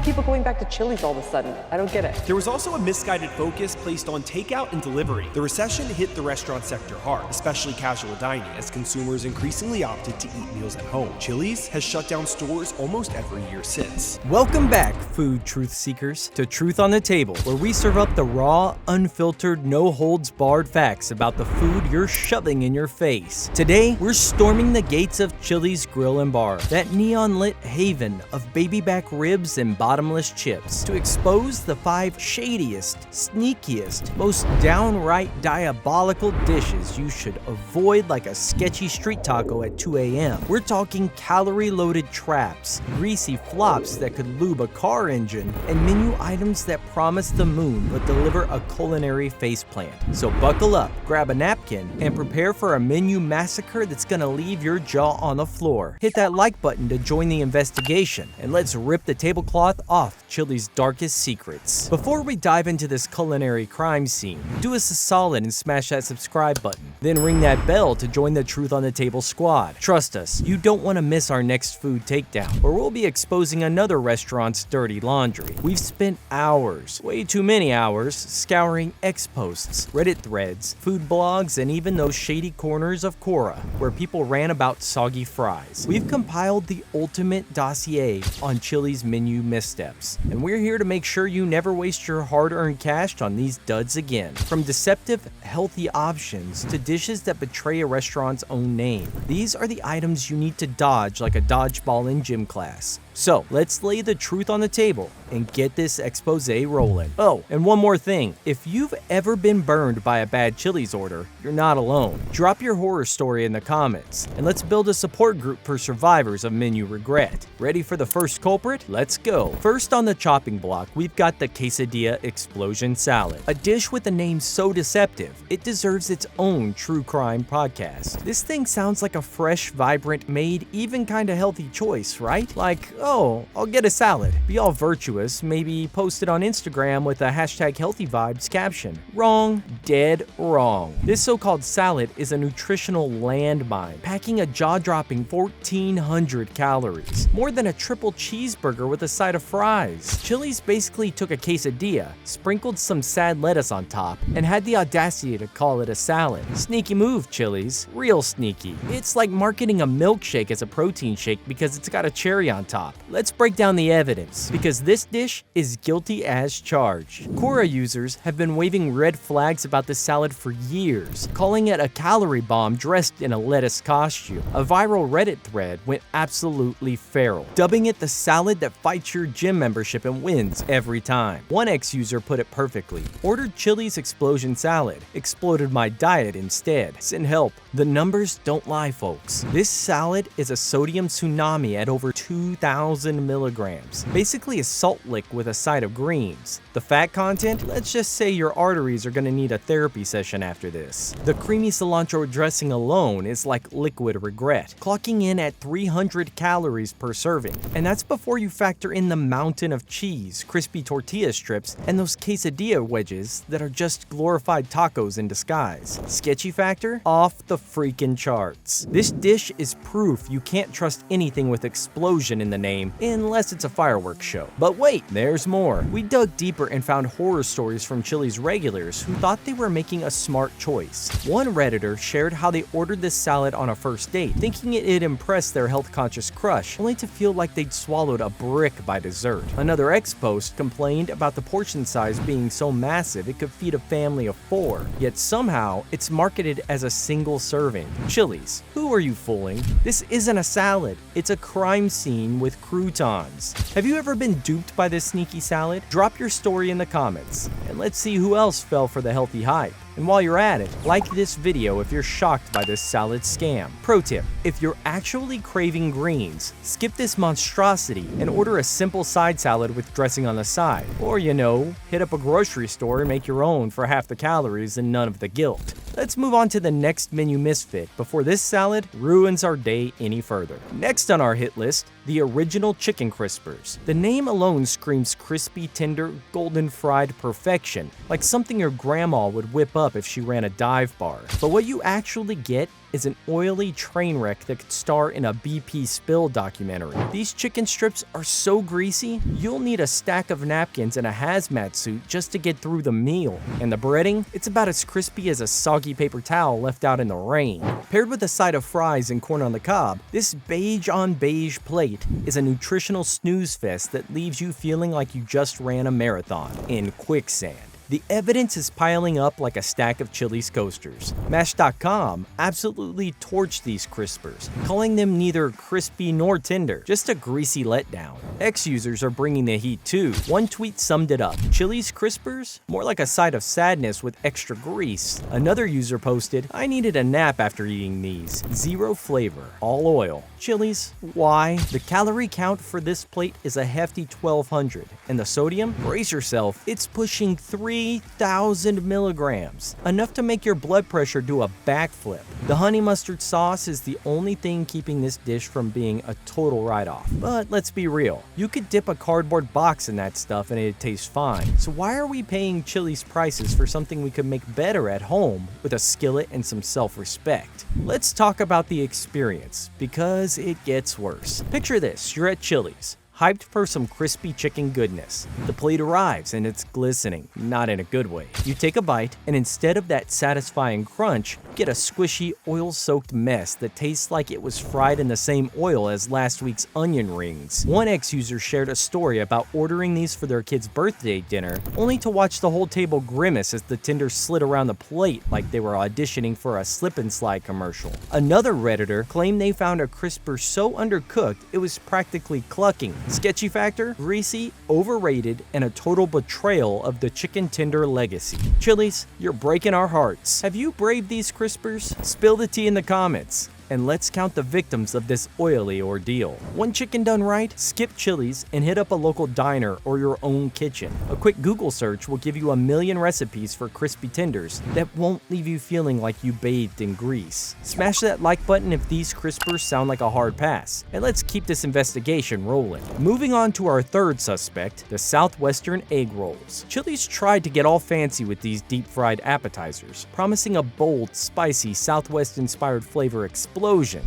have people going back to Chili's all of a sudden? I don't get it. There was also a misguided focus placed on takeout and delivery. The recession hit the restaurant sector hard, especially casual dining, as consumers increasingly opted to eat meals at home. Chili's has shut down stores almost every year since. Welcome back, food truth seekers, to Truth on the Table, where we serve up the raw, unfiltered, no-holds-barred facts about the food you're shoving in your face. Today, we're storming the gates of Chili's Grill and Bar, that neon-lit haven of baby back ribs and bottomless chips, to expose the 5 shadiest, sneakiest, most downright diabolical dishes you should avoid like a sketchy street taco at 2 a.m. We're talking calorie-loaded traps, greasy flops that could lube a car engine, and menu items that promise the moon but deliver a culinary faceplant. So buckle up, grab a napkin, and prepare for a menu massacre that's gonna leave your jaw on the floor. Hit that like button to join the investigation, and let's rip the tablecloth off Chili's darkest secrets. Before we dive into this culinary crime scene, do us a solid and smash that subscribe button. Then ring that bell to join the Truth on the Table squad. Trust us, you don't want to miss our next food takedown, where we'll be exposing another restaurant's dirty laundry. We've spent hours, way too many hours, scouring X posts, Reddit threads, food blogs, and even those shady corners of Quora, where people ran about soggy fries. We've compiled the ultimate dossier on Chili's menu missteps, and we're here to make sure you never waste your hard-earned cash on these duds again. From deceptive, healthy options to dishes that betray a restaurant's own name, these are the items you need to dodge like a dodgeball in gym class. So, let's lay the truth on the table and get this expose rolling. Oh, and one more thing. If you've ever been burned by a bad Chili's order, you're not alone. Drop your horror story in the comments, and let's build a support group for survivors of menu regret. Ready for the first culprit? Let's go. First on the chopping block, we've got the Quesadilla Explosion Salad, a dish with a name so deceptive, it deserves its own true crime podcast. This thing sounds like a fresh, vibrant, made, even kinda healthy choice, right? Like, oh, I'll get a salad. Be all virtuous, maybe post it on Instagram with a hashtag healthy vibes caption. Wrong, dead wrong. This so-called salad is a nutritional landmine, packing a jaw-dropping 1,400 calories, more than a triple cheeseburger with a side of fries. Chili's basically took a quesadilla, sprinkled some sad lettuce on top, and had the audacity to call it a salad. Sneaky move, Chili's. Real sneaky. It's like marketing a milkshake as a protein shake because it's got a cherry on top. Let's break down the evidence, because this dish is guilty as charged. Quora users have been waving red flags about this salad for years, calling it a calorie bomb dressed in a lettuce costume. A viral Reddit thread went absolutely feral, dubbing it the salad that fights your gym membership and wins every time. One ex-user put it perfectly: ordered Chili's Explosion Salad, exploded my diet instead. Send help. The numbers don't lie, folks. This salad is a sodium tsunami at over 2,000 milligrams, basically a salt lick with a side of greens. The fat content? Let's just say your arteries are gonna need a therapy session after this. The creamy cilantro dressing alone is like liquid regret, clocking in at 300 calories per serving. And that's before you factor in the mountain of cheese, crispy tortilla strips, and those quesadilla wedges that are just glorified tacos in disguise. Sketchy factor? Off the freaking charts. This dish is proof you can't trust anything with explosion in the name unless it's a fireworks show. But wait, there's more. We dug deeper and found horror stories from Chili's regulars who thought they were making a smart choice. One Redditor shared how they ordered this salad on a first date, thinking it'd impress their health-conscious crush, only to feel like they'd swallowed a brick by dessert. Another ex-post complained about the portion size being so massive it could feed a family of 4, yet somehow it's marketed as a single serving. Chili's, who are you fooling? This isn't a salad, it's a crime scene with croutons. Have you ever been duped by this sneaky salad? Drop your story in the comments, and let's see who else fell for the healthy hype. And while you're at it, like this video if you're shocked by this salad scam. Pro tip, if you're actually craving greens, skip this monstrosity and order a simple side salad with dressing on the side. Or, hit up a grocery store and make your own for half the calories and none of the guilt. Let's move on to the next menu misfit before this salad ruins our day any further. Next on our hit list, the original chicken crispers. The name alone screams crispy, tender, golden fried perfection, like something your grandma would whip up if she ran a dive bar. But what you actually get is an oily train wreck that could star in a BP spill documentary. These chicken strips are so greasy, you'll need a stack of napkins and a hazmat suit just to get through the meal. And the breading, it's about as crispy as a soggy paper towel left out in the rain. Paired with a side of fries and corn on the cob, this beige on beige plate is a nutritional snooze fest that leaves you feeling like you just ran a marathon in quicksand. The evidence is piling up like a stack of Chili's coasters. Mash.com absolutely torched these crispers, calling them neither crispy nor tender, just a greasy letdown. X-users are bringing the heat too. One tweet summed it up: Chili's crispers? More like a side of sadness with extra grease. Another user posted, I needed a nap after eating these. Zero flavor, all oil. Chili's, why? The calorie count for this plate is a hefty 1,200, and the sodium, brace yourself, it's pushing 3,000 milligrams, enough to make your blood pressure do a backflip. The honey mustard sauce is the only thing keeping this dish from being a total write-off. But let's be real, you could dip a cardboard box in that stuff and it'd taste fine. So why are we paying Chili's prices for something we could make better at home with a skillet and some self-respect? Let's talk about the experience, because it gets worse. Picture this, you're at Chili's, hyped for some crispy chicken goodness. The plate arrives and it's glistening, not in a good way. You take a bite, and instead of that satisfying crunch, get a squishy, oil-soaked mess that tastes like it was fried in the same oil as last week's onion rings. One X-user shared a story about ordering these for their kid's birthday dinner, only to watch the whole table grimace as the tenders slid around the plate like they were auditioning for a slip-and-slide commercial. Another Redditor claimed they found a crisper so undercooked it was practically clucking. Sketchy factor, greasy, overrated, and a total betrayal of the chicken tender legacy. Chili's, you're breaking our hearts. Have you braved these crispers? Spill the tea in the comments. And let's count the victims of this oily ordeal. One chicken done right? Skip Chili's and hit up a local diner or your own kitchen. A quick Google search will give you a million recipes for crispy tenders that won't leave you feeling like you bathed in grease. Smash that like button if these crispers sound like a hard pass. And let's keep this investigation rolling. Moving on to our third suspect, the Southwestern Eggrolls. Chili's tried to get all fancy with these deep-fried appetizers, promising a bold, spicy, Southwest-inspired flavor explosion.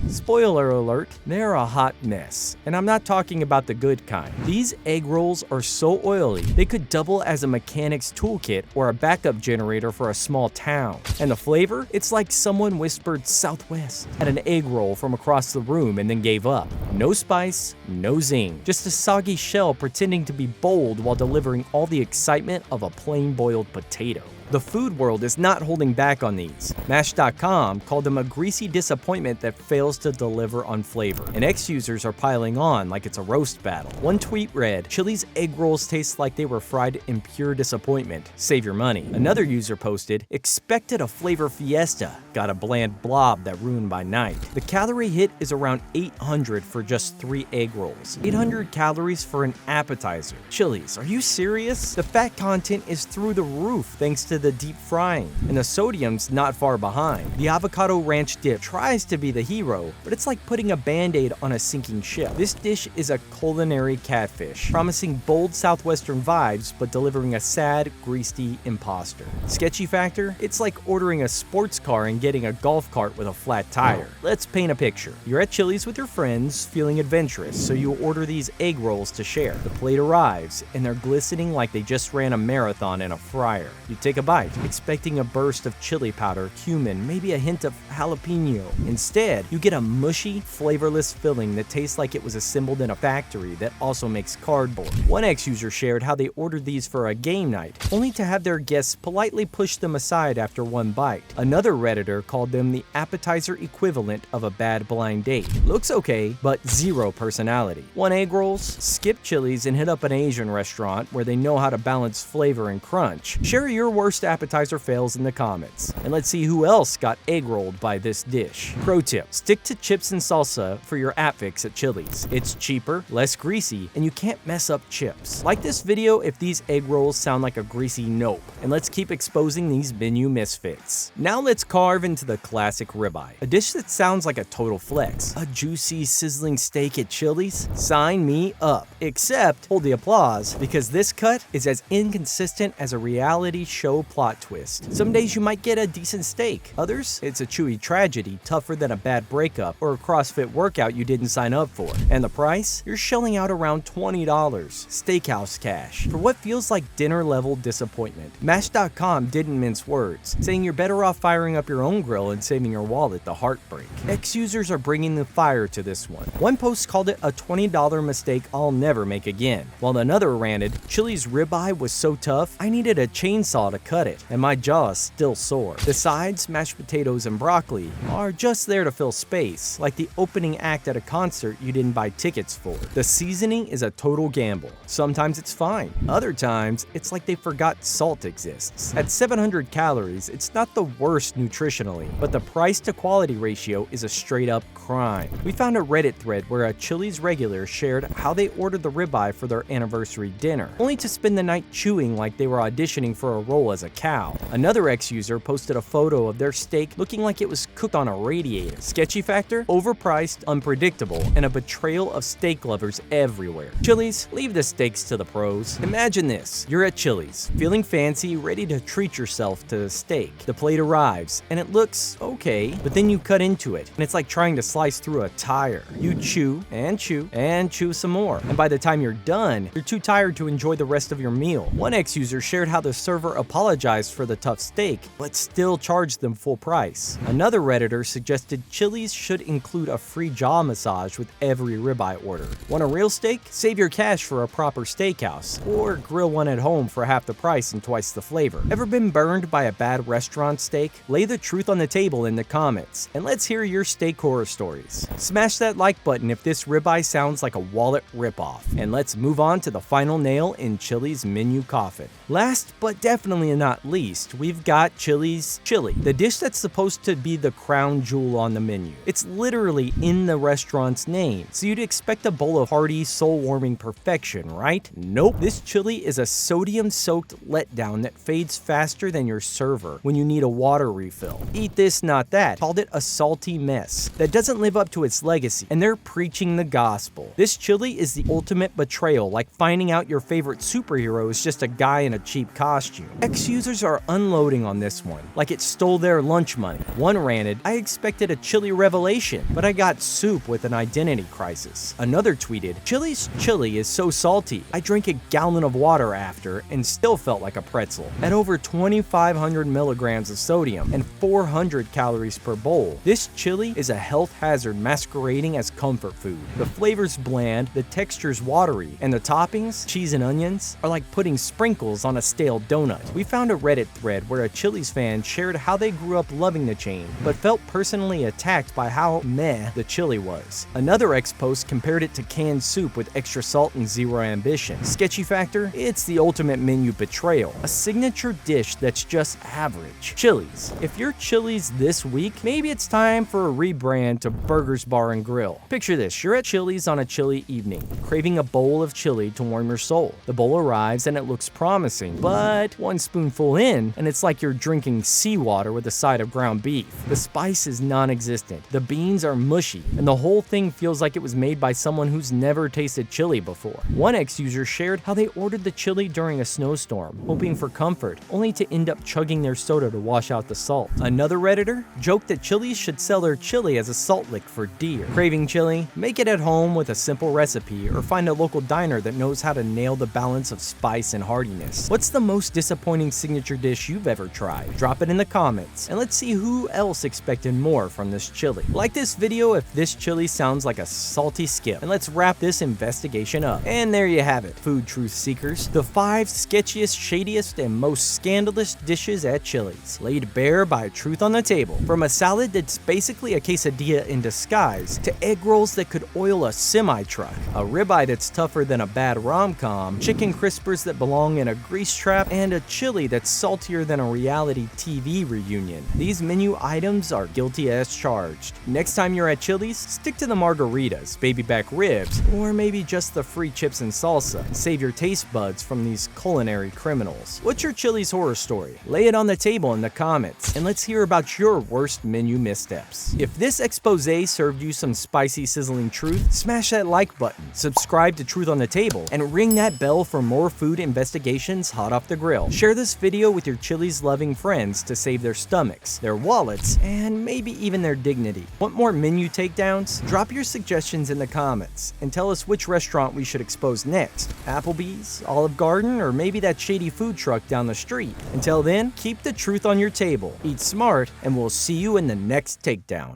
Spoiler alert, they're a hot mess. And I'm not talking about the good kind. These egg rolls are so oily, they could double as a mechanic's toolkit or a backup generator for a small town. And the flavor? It's like someone whispered Southwest at an egg roll from across the room and then gave up. No spice, no zing. Just a soggy shell pretending to be bold while delivering all the excitement of a plain boiled potato. The food world is not holding back on these. Mash.com called them a greasy disappointment that fails to deliver on flavor, and X-users are piling on like it's a roast battle. One tweet read, Chili's egg rolls taste like they were fried in pure disappointment. Save your money. Another user posted, expected a flavor fiesta, got a bland blob that ruined my night. The calorie hit is around 800 for just 3 egg rolls. 800 calories for an appetizer. Chili's, are you serious? The fat content is through the roof thanks to the deep frying, and the sodium's not far behind. The avocado ranch dip tries to be the hero, but it's like putting a band-aid on a sinking ship. This dish is a culinary catfish, promising bold Southwestern vibes but delivering a sad, greasy imposter. Sketchy factor? It's like ordering a sports car and getting a golf cart with a flat tire. Let's paint a picture. You're at Chili's with your friends, feeling adventurous, so you order these egg rolls to share. The plate arrives, and they're glistening like they just ran a marathon in a fryer. You take a bite, expecting a burst of chili powder, cumin, maybe a hint of jalapeno. Instead, you get a mushy, flavorless filling that tastes like it was assembled in a factory that also makes cardboard. One X-user shared how they ordered these for a game night, only to have their guests politely push them aside after one bite. Another Redditor called them the appetizer equivalent of a bad blind date. Looks okay, but zero personality. One egg rolls? Skip Chili's and hit up an Asian restaurant where they know how to balance flavor and crunch. Share your worst appetizer fails in the comments, and let's see who else got egg rolled by this dish. Pro tip, stick to chips and salsa for your app fix at Chili's. It's cheaper, less greasy, and you can't mess up chips. Like this video if these egg rolls sound like a greasy nope, and let's keep exposing these menu misfits. Now let's carve dive into the classic ribeye, a dish that sounds like a total flex. A juicy, sizzling steak at Chili's? Sign me up. Except, hold the applause, because this cut is as inconsistent as a reality show plot twist. Some days you might get a decent steak. Others, it's a chewy tragedy tougher than a bad breakup or a CrossFit workout you didn't sign up for. And the price? You're shelling out around $20. Steakhouse cash. For what feels like dinner-level disappointment. Mash.com didn't mince words, saying you're better off firing up your own grill and saving your wallet the heartbreak. Ex-users are bringing the fire to this one. One post called it a $20 mistake I'll never make again, while another ranted, Chili's ribeye was so tough, I needed a chainsaw to cut it, and my jaw is still sore. The sides, mashed potatoes, and broccoli are just there to fill space, like the opening act at a concert you didn't buy tickets for. The seasoning is a total gamble. Sometimes it's fine. Other times, it's like they forgot salt exists. At 700 calories, it's not the worst nutritionally, but the price to quality ratio is a straight up crime. We found a Reddit thread where a Chili's regular shared how they ordered the ribeye for their anniversary dinner, only to spend the night chewing like they were auditioning for a role as a cow. Another ex-user posted a photo of their steak looking like it was cooked on a radiator. Sketchy factor? Overpriced, unpredictable, and a betrayal of steak lovers everywhere. Chili's, leave the steaks to the pros. Imagine this. You're at Chili's, feeling fancy, ready to treat yourself to a steak. The plate arrives, and it looks okay, but then you cut into it, and it's like trying to slice through a tire. You chew, and chew, and chew some more, and by the time you're done, you're too tired to enjoy the rest of your meal. One ex-user shared how the server apologized for the tough steak, but still charged them full price. Another Redditor suggested Chili's should include a free jaw massage with every ribeye order. Want a real steak? Save your cash for a proper steakhouse, or grill one at home for half the price and twice the flavor. Ever been burned by a bad restaurant steak? Lay the truth on the table in the comments, and let's hear your steak horror stories. Smash that like button if this ribeye sounds like a wallet ripoff, and let's move on to the final nail in Chili's menu coffin. Last but definitely not least, we've got Chili's Chili, the dish that's supposed to be the crown jewel on the menu. It's literally in the restaurant's name, so you'd expect a bowl of hearty, soul-warming perfection, right? Nope. This chili is a sodium-soaked letdown that fades faster than your server when you need a water refill. Eat this, not that. Called it a salty mess that doesn't live up to its legacy, and they're preaching the gospel. This chili is the ultimate betrayal, like finding out your favorite superhero is just a guy in a cheap costume. Ex-users are unloading on this one, like it stole their lunch money. One ranted, I expected a chili revelation, but I got soup with an identity crisis. Another tweeted, Chili's chili is so salty, I drank a gallon of water after and still felt like a pretzel. At over 2,500 milligrams of sodium and 400 calories per bowl, this chili is a health hazard masquerading as comfort food. The flavor's bland, the texture's watery, and the toppings, cheese and onions, are like putting sprinkles on a stale donut. We found a Reddit thread where a Chili's fan shared how they grew up loving the chain, but felt personally attacked by how meh the chili was. Another ex-post compared it to canned soup with extra salt and zero ambition. Sketchy factor? It's the ultimate menu betrayal. A signature dish that's just average. Chili's. If you're Chili's this week, maybe it's time for a rebrand to Burgers Bar and Grill. Picture this, you're at Chili's on a chilly evening, craving a bowl of chili to warm your soul. The bowl arrives and it looks promising, but one spoonful in, and it's like you're drinking seawater with a side of ground beef. The spice is non-existent, the beans are mushy, and the whole thing feels like it was made by someone who's never tasted chili before. One ex-user shared how they ordered the chili during a snowstorm, hoping for comfort, only to end up chugging their soda to wash out the salt. Another Redditor joked that Chili's should sell their chili as a salt lick for deer. Craving chili? Make it at home with a simple recipe, or find a local diner that knows how to nail the balance of spice and heartiness. What's the most disappointing signature dish you've ever tried? Drop it in the comments, and let's see who else expected more from this chili. Like this video if this chili sounds like a salty skip, and let's wrap this investigation up. And there you have it, food truth seekers. The 5 sketchiest, shadiest, and most scandalous dishes at Chili's, laid bare by truth on the table. From a salad that's basically a quesadilla in disguise, to egg rolls that could oil a semi-truck, a ribeye that's tougher than a bad rom-com, chicken crispers that belong in a grease trap, and a chili that's saltier than a reality TV reunion. These menu items are guilty as charged. Next time you're at Chili's, stick to the margaritas, baby back ribs, or maybe just the free chips and salsa. Save your taste buds from these culinary criminals. What's your Chili's horror story? Lay it on the table in the comments, and let's hear hear about your worst menu missteps. If this expose served you some spicy, sizzling truth, smash that like button, subscribe to Truth on the Table, and ring that bell for more food investigations hot off the grill. Share this video with your Chili's-loving friends to save their stomachs, their wallets, and maybe even their dignity. Want more menu takedowns? Drop your suggestions in the comments and tell us which restaurant we should expose next. Applebee's, Olive Garden, or maybe that shady food truck down the street. Until then, keep the truth on your table, eat smart, and we'll see you in the next takedown.